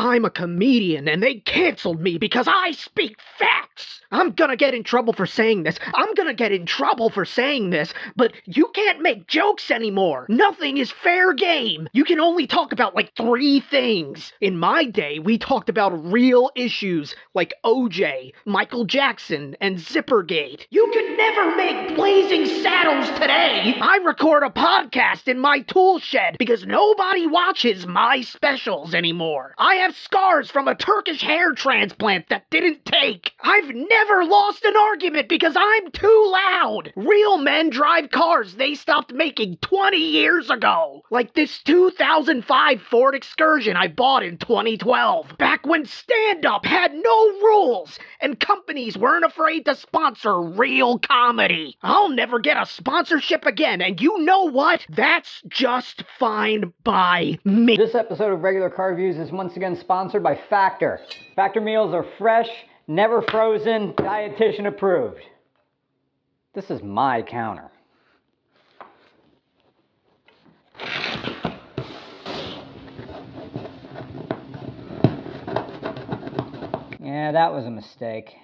I'm a comedian and they canceled me because I speak facts. I'm gonna get in trouble for saying this. But you can't make jokes anymore. Nothing is fair game. You can only talk about like 3 things. In my day, we talked about real issues like OJ, Michael Jackson, and Zippergate. You could never make Blazing Saddles today. I record a podcast in my tool shed because nobody watches my specials anymore. I have scars from a Turkish hair transplant that didn't take. I've never lost an argument because I'm too loud. Real men drive cars they stopped making 20 years ago. Like this 2005 Ford Excursion I bought in 2012. Back when stand-up had no rules and companies weren't afraid to sponsor real comedy. I'll never get a sponsorship again, and you know what? That's just fine by me. This episode of Regular Car Reviews is once again sponsored by Factor. Factor meals are fresh, never frozen, dietitian approved. This is my counter. Yeah, that was a mistake.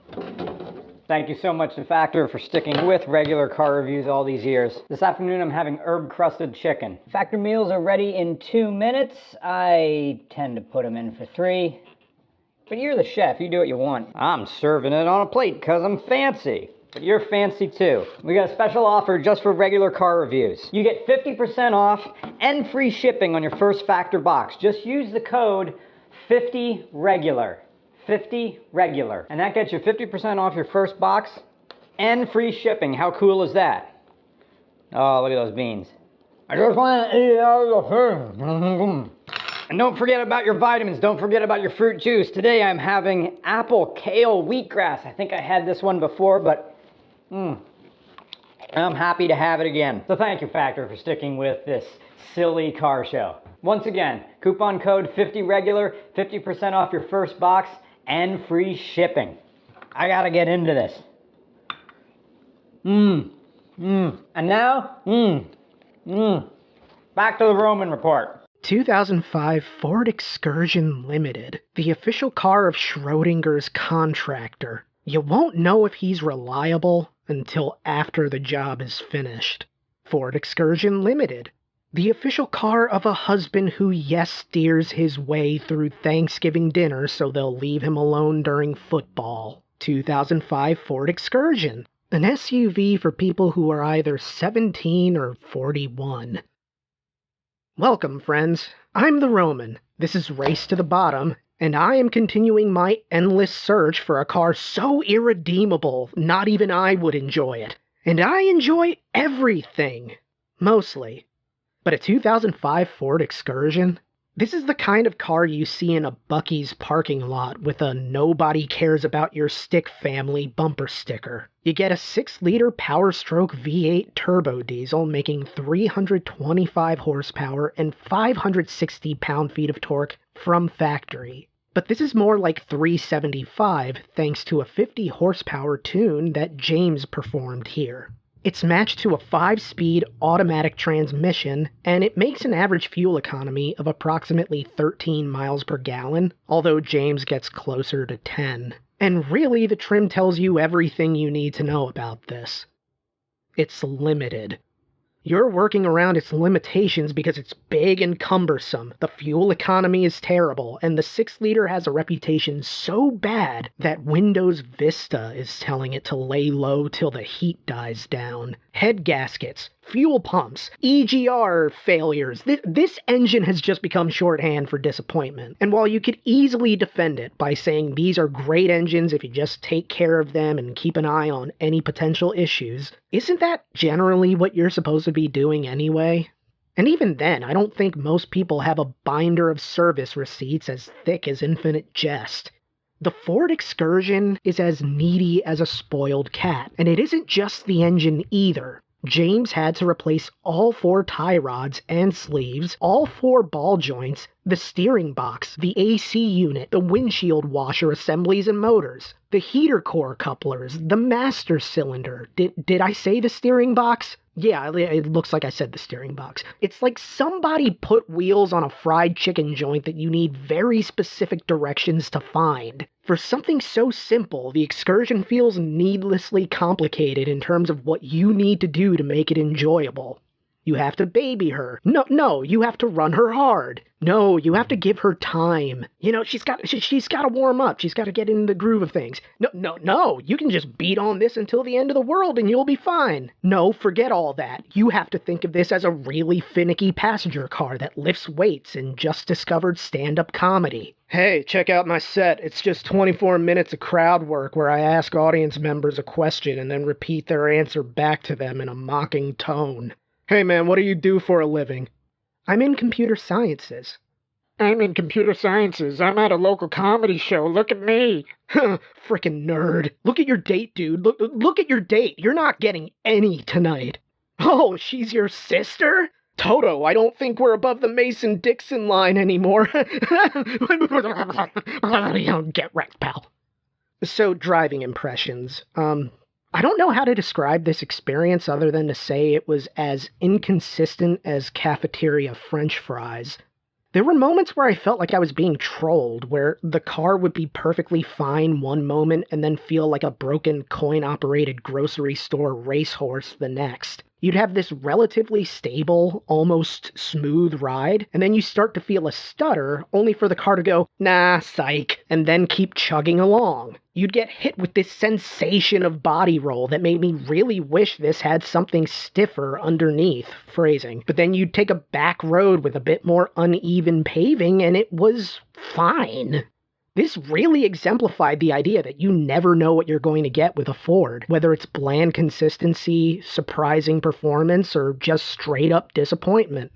Thank you so much to Factor for sticking with Regular Car Reviews all these years. This afternoon I'm having herb-crusted chicken. Factor meals are ready in 2 minutes. I tend to put them in for 3. But you're the chef, you do what you want. I'm serving it on a plate because I'm fancy. But you're fancy too. We got a special offer just for Regular Car Reviews. You get 50% off and free shipping on your first Factor box. Just use the code 50REGULAR. 50 regular. And that gets you 50% off your first box and free shipping. How cool is that? Oh, look at those beans. I just want to eat all the food. And don't forget about your vitamins. Don't forget about your fruit juice. Today I'm having apple kale wheatgrass. I think I had this one before, but I'm happy to have it again. So thank you, Factor, for sticking with this silly car show. Once again, coupon code 50regular, 50% off your first box and free shipping. I gotta get into this. And now, back to the Roman report. 2005 Ford Excursion Limited, the official car of Schrodinger's contractor. You won't know if he's reliable until after the job is finished. Ford Excursion Limited, the official car of a husband who steers his way through Thanksgiving dinner so they'll leave him alone during football. 2005 Ford Excursion, an SUV for people who are either 17 or 41. Welcome, friends. I'm the Roman. This is Race to the Bottom, and I am continuing my endless search for a car so irredeemable not even I would enjoy it. And I enjoy everything. Mostly. But a 2005 Ford Excursion? This is the kind of car you see in a Buc-ee's parking lot with a "nobody cares about your stick family" bumper sticker. You get a 6-liter Power-Stroke V8 turbo diesel making 325 horsepower and 560 pound-feet of torque from factory. But this is more like 375 thanks to a 50 horsepower tune that James performed here. It's matched to a 5-speed automatic transmission, and it makes an average fuel economy of approximately 13 miles per gallon, although James gets closer to 10. And really, the trim tells you everything you need to know about this. It's limited. You're working around its limitations because it's big and cumbersome, the fuel economy is terrible, and the 6-liter has a reputation so bad that Windows Vista is telling it to lay low till the heat dies down. Head gaskets, fuel pumps, EGR failures. This engine has just become shorthand for disappointment. And while you could easily defend it by saying these are great engines if you just take care of them and keep an eye on any potential issues, isn't that generally what you're supposed to be doing anyway? And even then, I don't think most people have a binder of service receipts as thick as Infinite Jest. The Ford Excursion is as needy as a spoiled cat, and it isn't just the engine either. James had to replace all 4 tie rods and sleeves, all 4 ball joints, the steering box, the AC unit, the windshield washer assemblies and motors, the heater core couplers, the master cylinder. Did I say the steering box? Yeah, it looks like I said the steering box. It's like somebody put wheels on a fried chicken joint that you need very specific directions to find. For something so simple, the Excursion feels needlessly complicated in terms of what you need to do to make it enjoyable. You have to baby her. No, you have to run her hard. No, you have to give her time. You know, she's got to warm up. She's got to get in the groove of things. No, you can just beat on this until the end of the world and you'll be fine. No, forget all that. You have to think of this as a really finicky passenger car that lifts weights and just discovered stand-up comedy. Hey, check out my set. It's just 24 minutes of crowd work where I ask audience members a question and then repeat their answer back to them in a mocking tone. Hey man, what do you do for a living? I'm in computer sciences. I'm in computer sciences. I'm at a local comedy show. Look at me. Frickin' nerd. Look at your date, dude. Look at your date. You're not getting any tonight. Oh, she's your sister? Toto, I don't think we're above the Mason-Dixon line anymore. Get wrecked, pal. So, driving impressions. I don't know how to describe this experience other than to say it was as inconsistent as cafeteria French fries. There were moments where I felt like I was being trolled, where the car would be perfectly fine one moment and then feel like a broken coin-operated grocery store racehorse the next. You'd have this relatively stable, almost smooth ride, and then you start to feel a stutter, only for the car to go, nah, psych, and then keep chugging along. You'd get hit with this sensation of body roll that made me really wish this had something stiffer underneath, phrasing. But then you'd take a back road with a bit more uneven paving, and it was fine. This really exemplified the idea that you never know what you're going to get with a Ford, whether it's bland consistency, surprising performance, or just straight up disappointment.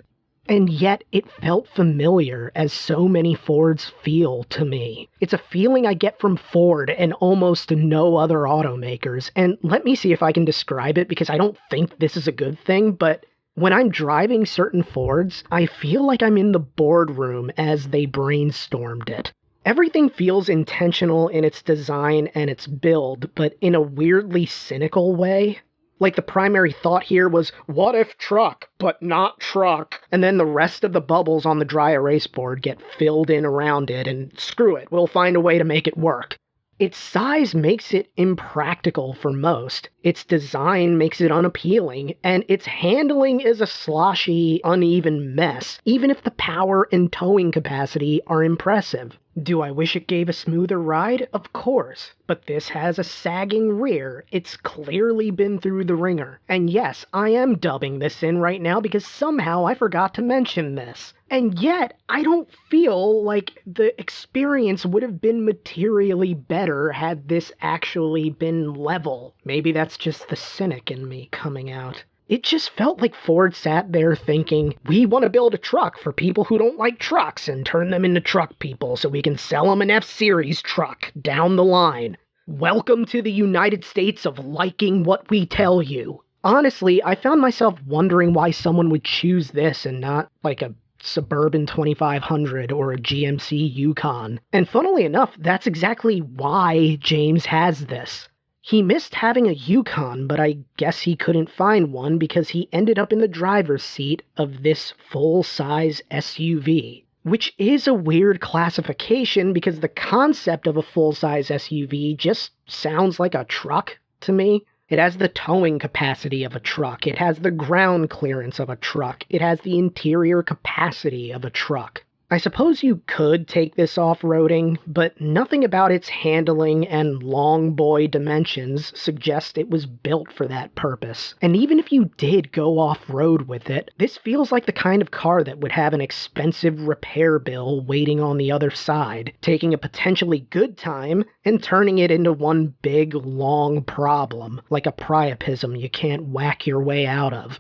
And yet it felt familiar, as so many Fords feel to me. It's a feeling I get from Ford and almost no other automakers, and let me see if I can describe it because I don't think this is a good thing, but when I'm driving certain Fords, I feel like I'm in the boardroom as they brainstormed it. Everything feels intentional in its design and its build, but in a weirdly cynical way. Like the primary thought here was, what if truck, but not truck? And then the rest of the bubbles on the dry erase board get filled in around it, and screw it, we'll find a way to make it work. Its size makes it impractical for most, its design makes it unappealing, and its handling is a sloshy, uneven mess, even if the power and towing capacity are impressive. Do I wish it gave a smoother ride? Of course. But this has a sagging rear. It's clearly been through the ringer. And yes, I am dubbing this in right now because somehow I forgot to mention this. And yet, I don't feel like the experience would have been materially better had this actually been level. Maybe that's just the cynic in me coming out. It just felt like Ford sat there thinking, we want to build a truck for people who don't like trucks and turn them into truck people so we can sell them an F-Series truck down the line. Welcome to the United States of liking what we tell you. Honestly, I found myself wondering why someone would choose this and not like a Suburban 2500 or a GMC Yukon. And funnily enough, that's exactly why James has this. He missed having a Yukon, but I guess he couldn't find one because he ended up in the driver's seat of this full-size SUV. Which is a weird classification because the concept of a full-size SUV just sounds like a truck to me. It has the towing capacity of a truck. It has the ground clearance of a truck. It has the interior capacity of a truck. I suppose you could take this off-roading, but nothing about its handling and long boy dimensions suggests it was built for that purpose. And even if you did go off-road with it, this feels like the kind of car that would have an expensive repair bill waiting on the other side, taking a potentially good time and turning it into one big, long problem, like a priapism you can't whack your way out of.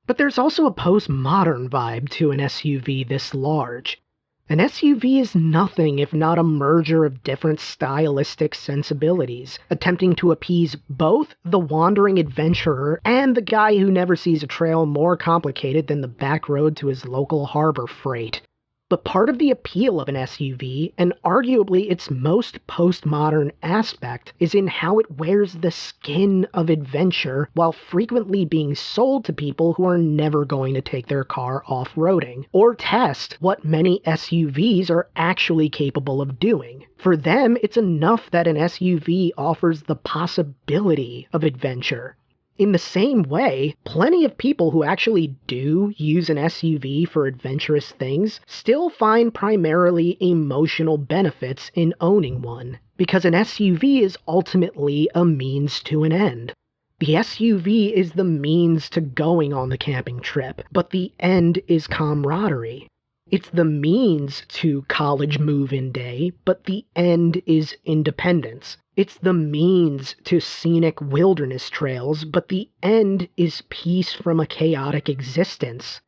But there's also a postmodern vibe to an SUV this large. An SUV is nothing if not a merger of different stylistic sensibilities, attempting to appease both the wandering adventurer and the guy who never sees a trail more complicated than the back road to his local Harbor Freight. But part of the appeal of an SUV, and arguably its most postmodern aspect, is in how it wears the skin of adventure while frequently being sold to people who are never going to take their car off-roading, or test what many SUVs are actually capable of doing. For them, it's enough that an SUV offers the possibility of adventure. In the same way, plenty of people who actually do use an SUV for adventurous things still find primarily emotional benefits in owning one, because an SUV is ultimately a means to an end. The SUV is the means to going on the camping trip, but the end is camaraderie. It's the means to college move-in day, but the end is independence. It's the means to scenic wilderness trails, but the end is peace from a chaotic existence.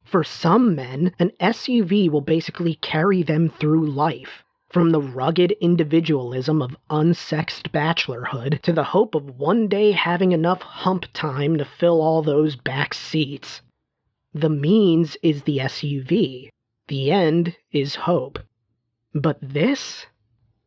For some men, an SUV will basically carry them through life, from the rugged individualism of unsexed bachelorhood to the hope of one day having enough hump time to fill all those back seats. The means is the SUV. The end is hope. But this?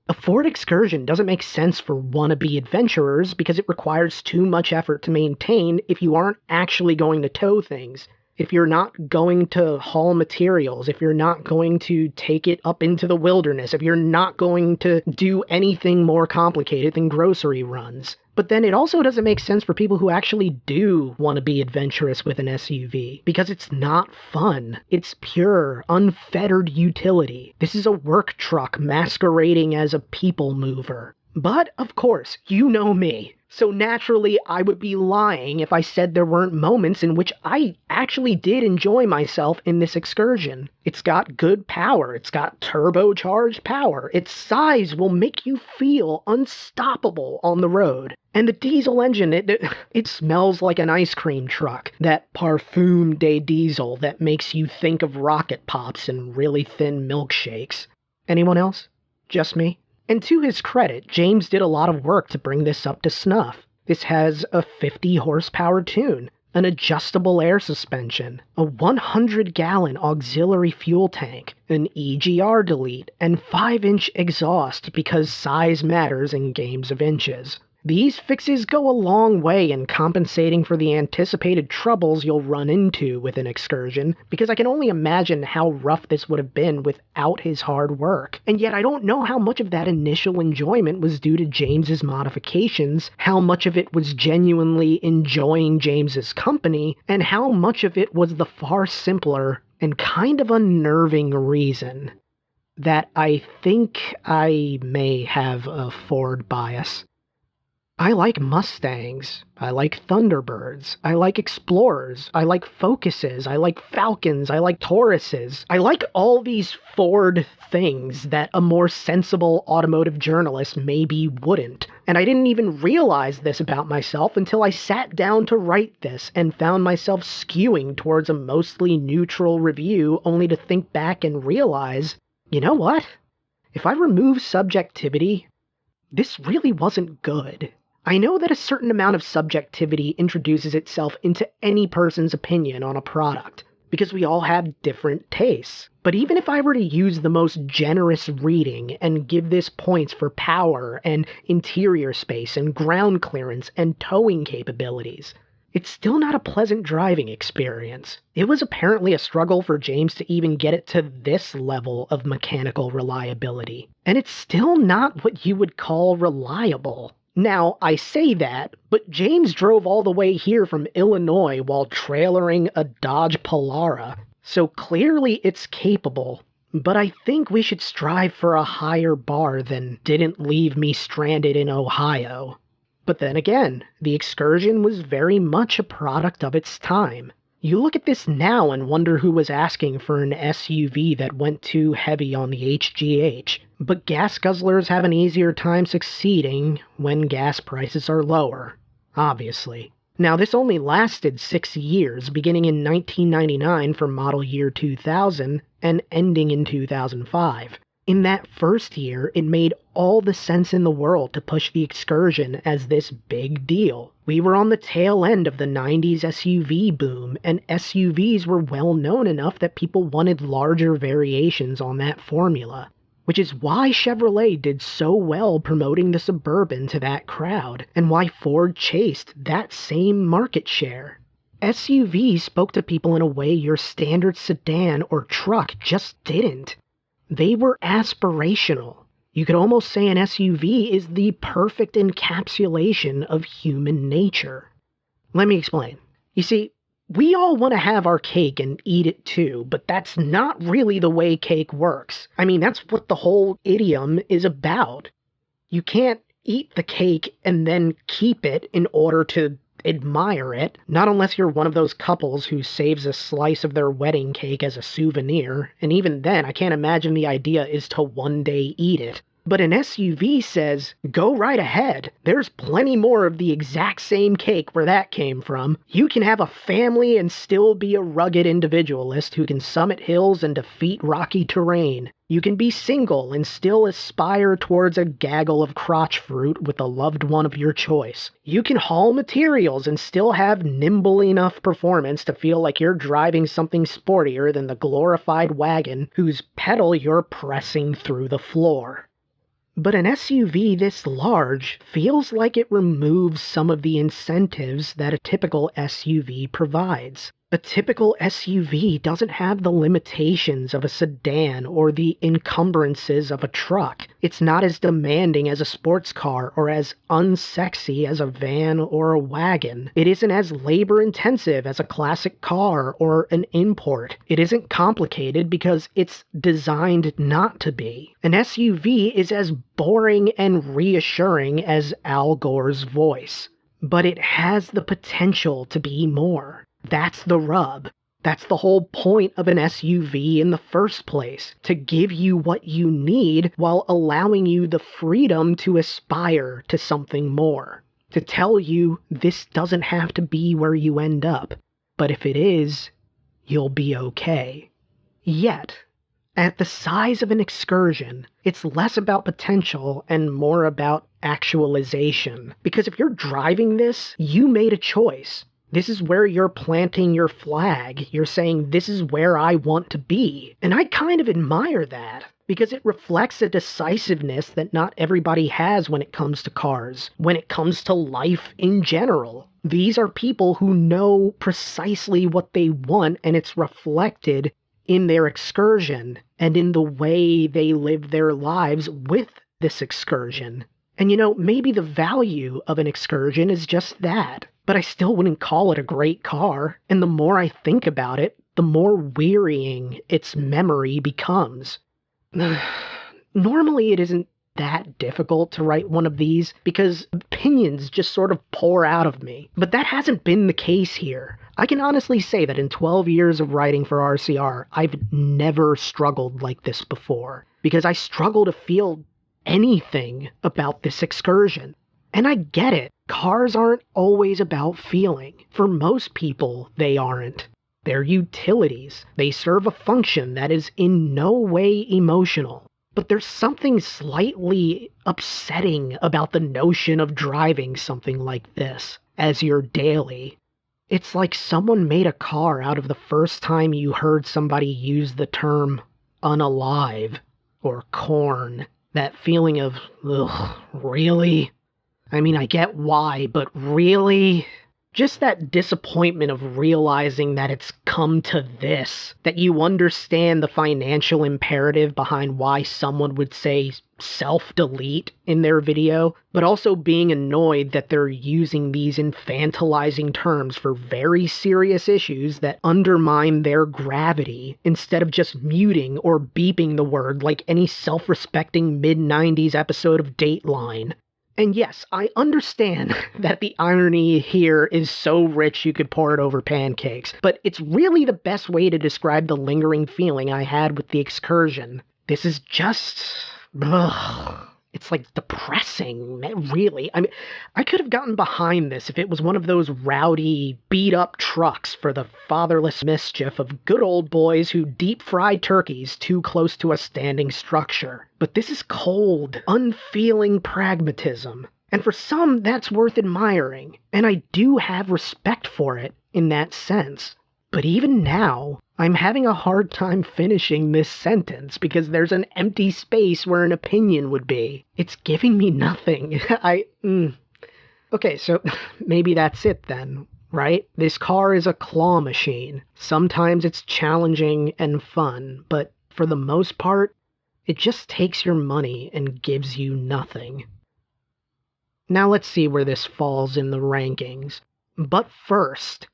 A Ford Excursion doesn't make sense for wannabe adventurers because it requires too much effort to maintain if you aren't actually going to tow things, if you're not going to haul materials, if you're not going to take it up into the wilderness, if you're not going to do anything more complicated than grocery runs. But then it also doesn't make sense for people who actually do want to be adventurous with an SUV, because it's not fun. It's pure, unfettered utility. This is a work truck masquerading as a people mover. But, of course, you know me. So naturally, I would be lying if I said there weren't moments in which I actually did enjoy myself in this excursion. It's got good power. It's got turbocharged power. Its size will make you feel unstoppable on the road. And the diesel engine, it smells like an ice cream truck. That parfum de diesel that makes you think of rocket pops and really thin milkshakes. Anyone else? Just me? And to his credit, James did a lot of work to bring this up to snuff. This has a 50 horsepower tune, an adjustable air suspension, a 100-gallon auxiliary fuel tank, an EGR delete, and 5-inch exhaust because size matters in games of inches. These fixes go a long way in compensating for the anticipated troubles you'll run into with an Excursion, because I can only imagine how rough this would have been without his hard work. And yet I don't know how much of that initial enjoyment was due to James's modifications, how much of it was genuinely enjoying James's company, and how much of it was the far simpler and kind of unnerving reason that I think I may have a Ford bias. I like Mustangs, I like Thunderbirds, I like Explorers, I like Focuses, I like Falcons, I like Tauruses. I like all these Ford things that a more sensible automotive journalist maybe wouldn't. And I didn't even realize this about myself until I sat down to write this and found myself skewing towards a mostly neutral review, only to think back and realize, you know what? If I remove subjectivity, this really wasn't good. I know that a certain amount of subjectivity introduces itself into any person's opinion on a product, because we all have different tastes. But even if I were to use the most generous reading and give this points for power and interior space and ground clearance and towing capabilities, it's still not a pleasant driving experience. It was apparently a struggle for James to even get it to this level of mechanical reliability. And it's still not what you would call reliable. Now, I say that, but James drove all the way here from Illinois while trailering a Dodge Polara, so clearly it's capable. But I think we should strive for a higher bar than didn't leave me stranded in Ohio. But then again, the Excursion was very much a product of its time. You look at this now and wonder who was asking for an SUV that went too heavy on the HGH. But gas guzzlers have an easier time succeeding when gas prices are lower, obviously. Now, this only lasted 6 years, beginning in 1999 for model year 2000 and ending in 2005. In that first year, it made all the sense in the world to push the Excursion as this big deal. We were on the tail end of the 90s SUV boom, and SUVs were well known enough that people wanted larger variations on that formula. Which is why Chevrolet did so well promoting the Suburban to that crowd, and why Ford chased that same market share. SUVs spoke to people in a way your standard sedan or truck just didn't. They were aspirational. You could almost say an SUV is the perfect encapsulation of human nature. Let me explain. You see, we all want to have our cake and eat it too, but that's not really the way cake works. I mean, that's what the whole idiom is about. You can't eat the cake and then keep it in order to admire it, not unless you're one of those couples who saves a slice of their wedding cake as a souvenir, and even then I can't imagine the idea is to one day eat it. But an SUV says, go right ahead. There's plenty more of the exact same cake where that came from. You can have a family and still be a rugged individualist who can summit hills and defeat rocky terrain. You can be single and still aspire towards a gaggle of crotch fruit with a loved one of your choice. You can haul materials and still have nimble enough performance to feel like you're driving something sportier than the glorified wagon whose pedal you're pressing through the floor. But an SUV this large feels like it removes some of the incentives that a typical SUV provides. A typical SUV doesn't have the limitations of a sedan or the encumbrances of a truck. It's not as demanding as a sports car or as unsexy as a van or a wagon. It isn't as labor-intensive as a classic car or an import. It isn't complicated because it's designed not to be. An SUV is as boring and reassuring as Al Gore's voice. But it has the potential to be more. That's the rub. That's the whole point of an SUV in the first place, to give you what you need while allowing you the freedom to aspire to something more. To tell you this doesn't have to be where you end up, but if it is, you'll be okay. Yet, at the size of an Excursion, it's less about potential and more about actualization. Because if you're driving this, you made a choice. This is where you're planting your flag. You're saying, this is where I want to be. And I kind of admire that, because it reflects a decisiveness that not everybody has when it comes to cars, when it comes to life in general. These are people who know precisely what they want, and it's reflected in their Excursion and in the way they live their lives with this Excursion. And maybe the value of an Excursion is just that. But I still wouldn't call it a great car, and the more I think about it, the more wearying its memory becomes. Normally it isn't that difficult to write one of these, because opinions just sort of pour out of me. But that hasn't been the case here. I can honestly say that in 12 years of writing for RCR, I've never struggled like this before, because I struggle to feel anything about this Excursion. And I get it. Cars aren't always about feeling. For most people, they aren't. They're utilities. They serve a function that is in no way emotional. But there's something slightly upsetting about the notion of driving something like this as your daily. It's like someone made a car out of the first time you heard somebody use the term unalive or corn. That feeling of, ugh, really? I mean, I get why, but really? Just that disappointment of realizing that it's come to this, that you understand the financial imperative behind why someone would say self-delete in their video, but also being annoyed that they're using these infantilizing terms for very serious issues that undermine their gravity, instead of just muting or beeping the word like any self-respecting mid-90s episode of Dateline. And yes, I understand that the irony here is so rich you could pour it over pancakes, but it's really the best way to describe the lingering feeling I had with the Excursion. This is just... ugh. It's like depressing, really. I mean, I could have gotten behind this if it was one of those rowdy, beat-up trucks for the fatherless mischief of good old boys who deep-fry turkeys too close to a standing structure. But this is cold, unfeeling pragmatism. And for some, that's worth admiring, and I do have respect for it in that sense. But even now, I'm having a hard time finishing this sentence because there's an empty space where an opinion would be. It's giving me nothing. Okay, so maybe that's it then, right? This car is a claw machine. Sometimes it's challenging and fun, but for the most part, it just takes your money and gives you nothing. Now let's see where this falls in the rankings. But first...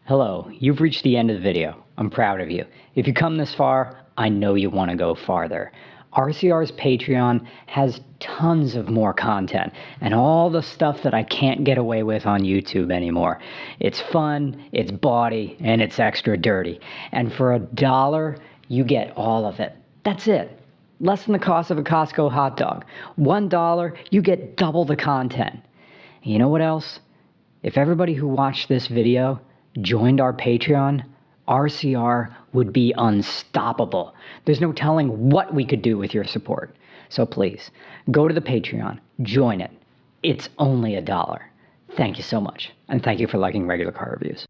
Hello, you've reached the end of the video. I'm proud of you. If you come this far, I know you want to go farther. RCR's Patreon has tons of more content and all the stuff that I can't get away with on YouTube anymore. It's fun, it's bawdy, and it's extra dirty. And for $1, you get all of it. That's it. Less than the cost of a Costco hot dog. $1, you get double the content. And you know what else? If everybody who watched this video joined our Patreon, RCR would be unstoppable. There's no telling what we could do with your support. So please, go to the Patreon, join it. It's only $1. Thank you so much, and thank you for liking Regular Car Reviews.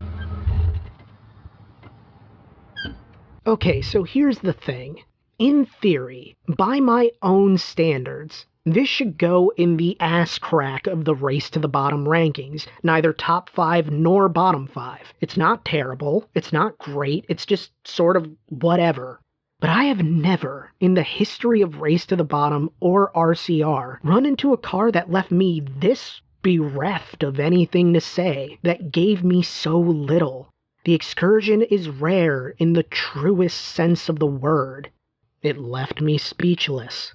Okay, so here's the thing. In theory, by my own standards, this should go in the ass crack of the Race to the Bottom rankings, neither top 5 nor bottom 5. It's not terrible, it's not great, it's just sort of whatever. But I have never, in the history of Race to the Bottom or RCR, run into a car that left me this bereft of anything to say, that gave me so little. The Excursion is rare in the truest sense of the word. It left me speechless.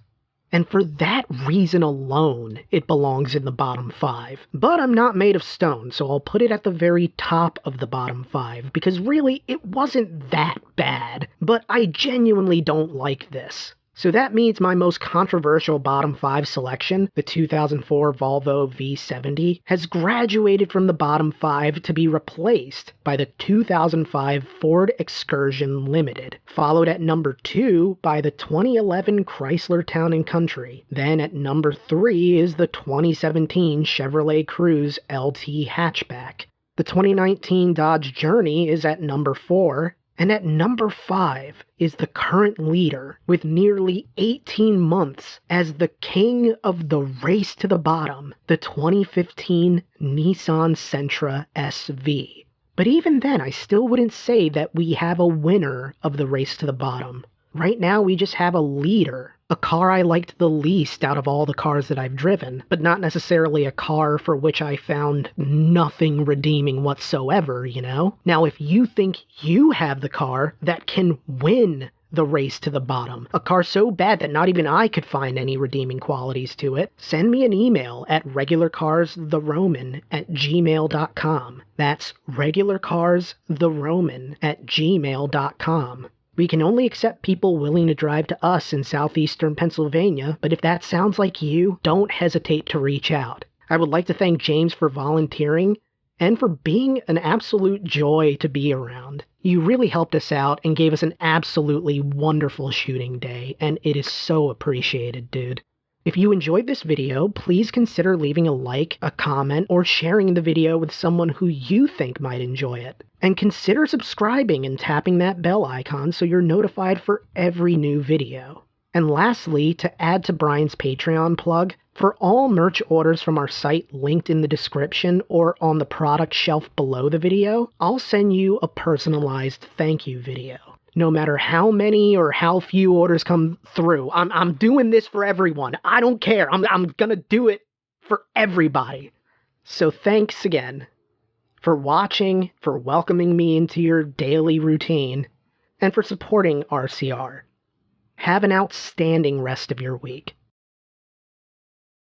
And for that reason alone, it belongs in the bottom 5. But I'm not made of stone, so I'll put it at the very top of the bottom 5, because really, it wasn't that bad. But I genuinely don't like this. So that means my most controversial bottom 5 selection, the 2004 Volvo V70, has graduated from the bottom 5 to be replaced by the 2005 Ford Excursion Limited, followed at number 2 by the 2011 Chrysler Town & Country. Then at number 3 is the 2017 Chevrolet Cruze LT hatchback. The 2019 Dodge Journey is at number 4, and at number 5 is the current leader, with nearly 18 months as the king of the Race to the Bottom, the 2015 Nissan Sentra SV. But even then, I still wouldn't say that we have a winner of the Race to the Bottom. Right now, we just have a leader. A car I liked the least out of all the cars that I've driven, but not necessarily a car for which I found nothing redeeming whatsoever, you know? Now, if you think you have the car that can win the Race to the Bottom, a car so bad that not even I could find any redeeming qualities to it, send me an email at regularcarstheroman@gmail.com. That's regularcarstheroman@gmail.com. We can only accept people willing to drive to us in southeastern Pennsylvania, but if that sounds like you, don't hesitate to reach out. I would like to thank James for volunteering and for being an absolute joy to be around. You really helped us out and gave us an absolutely wonderful shooting day, and it is so appreciated, dude. If you enjoyed this video, please consider leaving a like, a comment, or sharing the video with someone who you think might enjoy it. And consider subscribing and tapping that bell icon so you're notified for every new video. And lastly, to add to Brian's Patreon plug, for all merch orders from our site linked in the description or on the product shelf below the video, I'll send you a personalized thank you video. No matter how many or how few orders come through, I'm doing this for everyone. I don't care. I'm gonna do it for everybody. So thanks again for watching, for welcoming me into your daily routine, and for supporting RCR. Have an outstanding rest of your week.